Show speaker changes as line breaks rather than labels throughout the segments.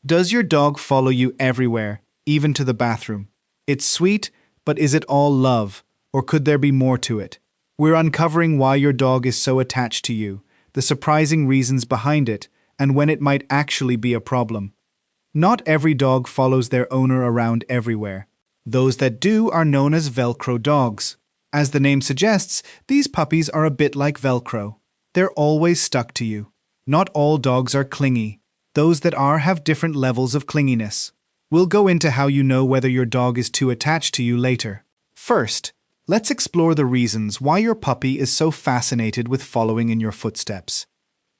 Does your dog follow you everywhere, even to the bathroom? It's sweet, but is it all love, or could there be more to it? We're uncovering why your dog is so attached to you, the surprising reasons behind it, and when it might actually be a problem. Not every dog follows their owner around everywhere. Those that do are known as Velcro dogs. As the name suggests, these puppies are a bit like Velcro. They're always stuck to you. Not all dogs are clingy. Those that are have different levels of clinginess. We'll go into how you know whether your dog is too attached to you later. First, let's explore the reasons why your puppy is so fascinated with following in your footsteps.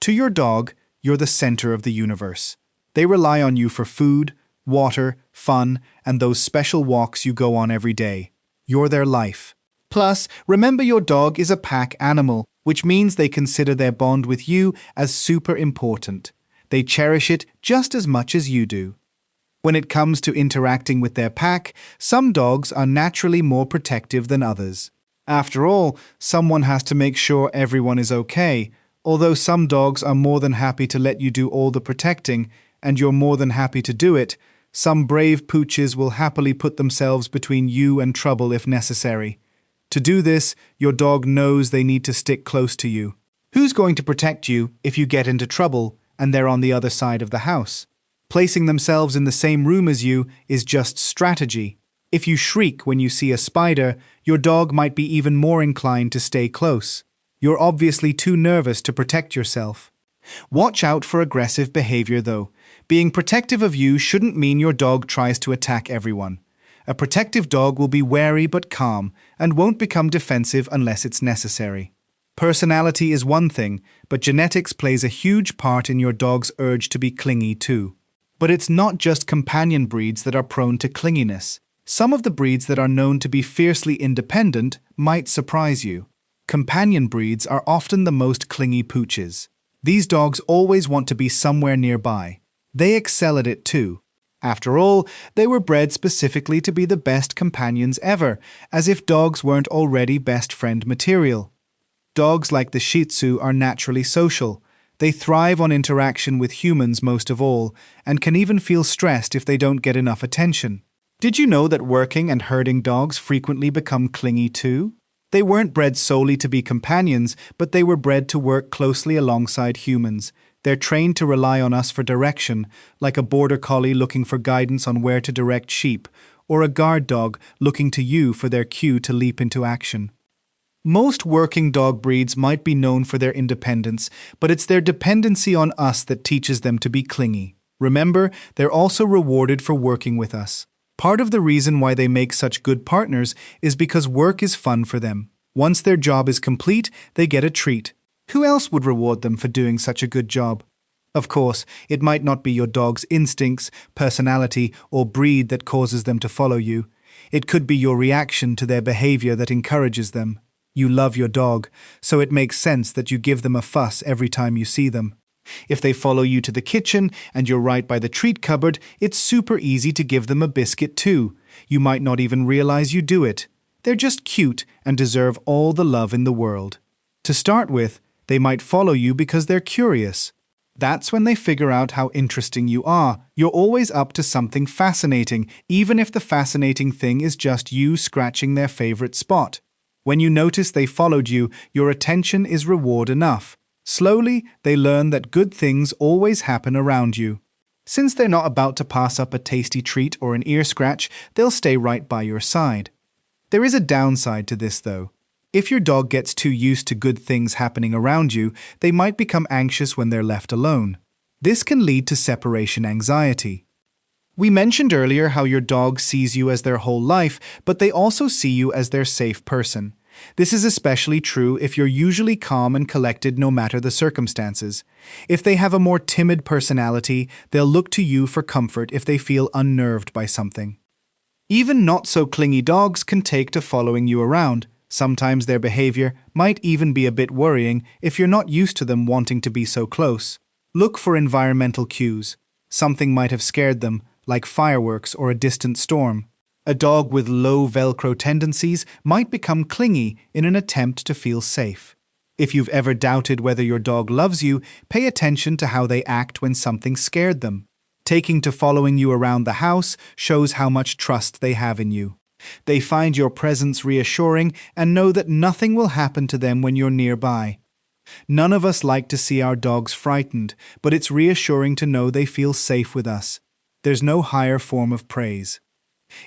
To your dog, you're the center of the universe. They rely on you for food, water, fun, and those special walks you go on every day. You're their life. Plus, remember your dog is a pack animal, which means they consider their bond with you as super important. They cherish it just as much as you do. When it comes to interacting with their pack, some dogs are naturally more protective than others. After all, someone has to make sure everyone is okay. Although some dogs are more than happy to let you do all the protecting, and you're more than happy to do it, some brave pooches will happily put themselves between you and trouble if necessary. To do this, your dog knows they need to stick close to you. Who's going to protect you if you get into trouble and they're on the other side of the house? Placing themselves in the same room as you is just strategy. If you shriek when you see a spider, your dog might be even more inclined to stay close. You're obviously too nervous to protect yourself. Watch out for aggressive behavior though. Being protective of you shouldn't mean your dog tries to attack everyone. A protective dog will be wary but calm and won't become defensive unless it's necessary. Personality is one thing, but genetics plays a huge part in your dog's urge to be clingy too. But it's not just companion breeds that are prone to clinginess. Some of the breeds that are known to be fiercely independent might surprise you. Companion breeds are often the most clingy pooches. These dogs always want to be somewhere nearby. They excel at it too. After all, they were bred specifically to be the best companions ever, as if dogs weren't already best friend material. Dogs like the Shih Tzu are naturally social. They thrive on interaction with humans most of all, and can even feel stressed if they don't get enough attention. Did you know that working and herding dogs frequently become clingy too? They weren't bred solely to be companions, but they were bred to work closely alongside humans. They're trained to rely on us for direction, like a border collie looking for guidance on where to direct sheep, or a guard dog looking to you for their cue to leap into action. Most working dog breeds might be known for their independence, but it's their dependency on us that teaches them to be clingy. Remember, they're also rewarded for working with us. Part of the reason why they make such good partners is because work is fun for them. Once their job is complete, they get a treat. Who else would reward them for doing such a good job? Of course, it might not be your dog's instincts, personality, or breed that causes them to follow you. It could be your reaction to their behavior that encourages them. You love your dog, so it makes sense that you give them a fuss every time you see them. If they follow you to the kitchen and you're right by the treat cupboard, it's super easy to give them a biscuit too. You might not even realize you do it. They're just cute and deserve all the love in the world. To start with, they might follow you because they're curious. That's when they figure out how interesting you are. You're always up to something fascinating, even if the fascinating thing is just you scratching their favorite spot. When you notice they followed you, your attention is reward enough. Slowly, they learn that good things always happen around you. Since they're not about to pass up a tasty treat or an ear scratch, they'll stay right by your side. There is a downside to this though. If your dog gets too used to good things happening around you, they might become anxious when they're left alone. This can lead to separation anxiety. We mentioned earlier how your dog sees you as their whole life, but they also see you as their safe person. This is especially true if you're usually calm and collected no matter the circumstances. If they have a more timid personality, they'll look to you for comfort if they feel unnerved by something. Even not-so-clingy dogs can take to following you around. Sometimes their behavior might even be a bit worrying if you're not used to them wanting to be so close. Look for environmental cues. Something might have scared them, like fireworks or a distant storm. A dog with low Velcro tendencies might become clingy in an attempt to feel safe. If you've ever doubted whether your dog loves you, pay attention to how they act when something scared them. Taking to following you around the house shows how much trust they have in you. They find your presence reassuring and know that nothing will happen to them when you're nearby. None of us like to see our dogs frightened, but it's reassuring to know they feel safe with us. There's no higher form of praise.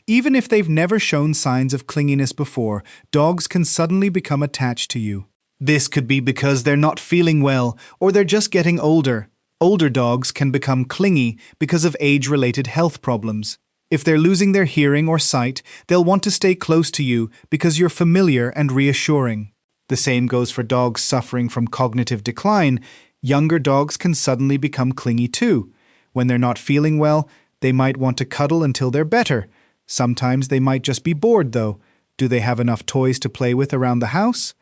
Even if they've never shown signs of clinginess before, dogs can suddenly become attached to you. This could be because they're not feeling well or they're just getting older. Older dogs can become clingy because of age-related health problems. If they're losing their hearing or sight, they'll want to stay close to you because you're familiar and reassuring. The same goes for dogs suffering from cognitive decline. Younger dogs can suddenly become clingy too. When they're not feeling well, they might want to cuddle until they're better. Sometimes they might just be bored though. Do they have enough toys to play with around the house?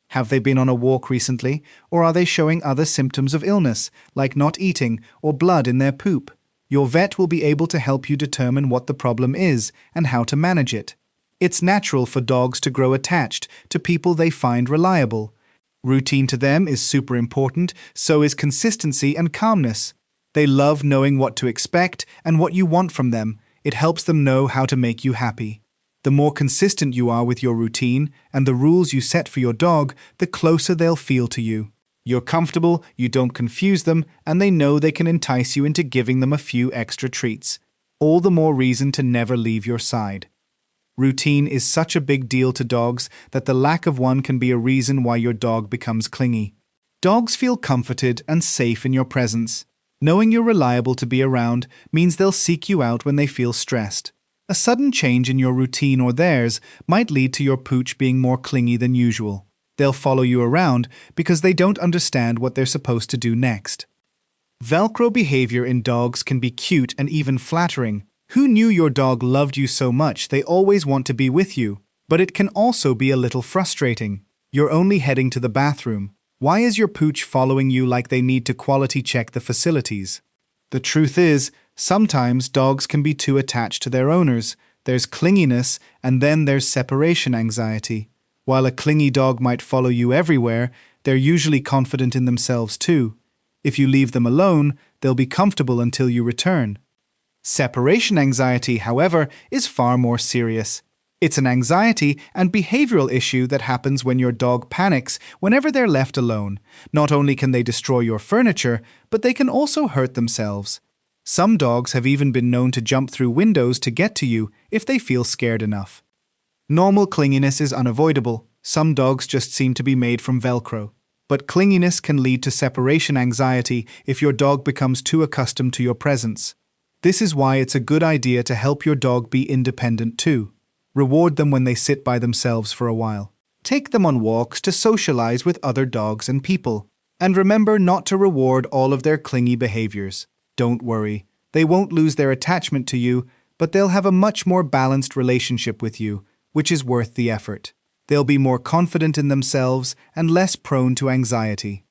Have they been on a walk recently, or are they showing other symptoms of illness, like not eating or blood in their poop? Your vet will be able to help you determine what the problem is and how to manage it. It's natural for dogs to grow attached to people they find reliable. Routine to them is super important, so is consistency and calmness. They love knowing what to expect and what you want from them. It helps them know how to make you happy. The more consistent you are with your routine and the rules you set for your dog, the closer they'll feel to you. You're comfortable, you don't confuse them, and they know they can entice you into giving them a few extra treats. All the more reason to never leave your side. Routine is such a big deal to dogs that the lack of one can be a reason why your dog becomes clingy. Dogs feel comforted and safe in your presence. Knowing you're reliable to be around means they'll seek you out when they feel stressed. A sudden change in your routine or theirs might lead to your pooch being more clingy than usual. They'll follow you around because they don't understand what they're supposed to do next. Velcro behavior in dogs can be cute and even flattering. Who knew your dog loved you so much they always want to be with you? But it can also be a little frustrating. You're only heading to the bathroom. Why is your pooch following you like they need to quality check the facilities? The truth is, sometimes dogs can be too attached to their owners. There's clinginess, and then there's separation anxiety. While a clingy dog might follow you everywhere, they're usually confident in themselves too. If you leave them alone, they'll be comfortable until you return. Separation anxiety, however, is far more serious. It's an anxiety and behavioral issue that happens when your dog panics whenever they're left alone. Not only can they destroy your furniture, but they can also hurt themselves. Some dogs have even been known to jump through windows to get to you if they feel scared enough. Normal clinginess is unavoidable. Some dogs just seem to be made from Velcro. But clinginess can lead to separation anxiety if your dog becomes too accustomed to your presence. This is why it's a good idea to help your dog be independent too. Reward them when they sit by themselves for a while. Take them on walks to socialize with other dogs and people. And remember not to reward all of their clingy behaviors. Don't worry, they won't lose their attachment to you, but they'll have a much more balanced relationship with you, which is worth the effort. They'll be more confident in themselves and less prone to anxiety.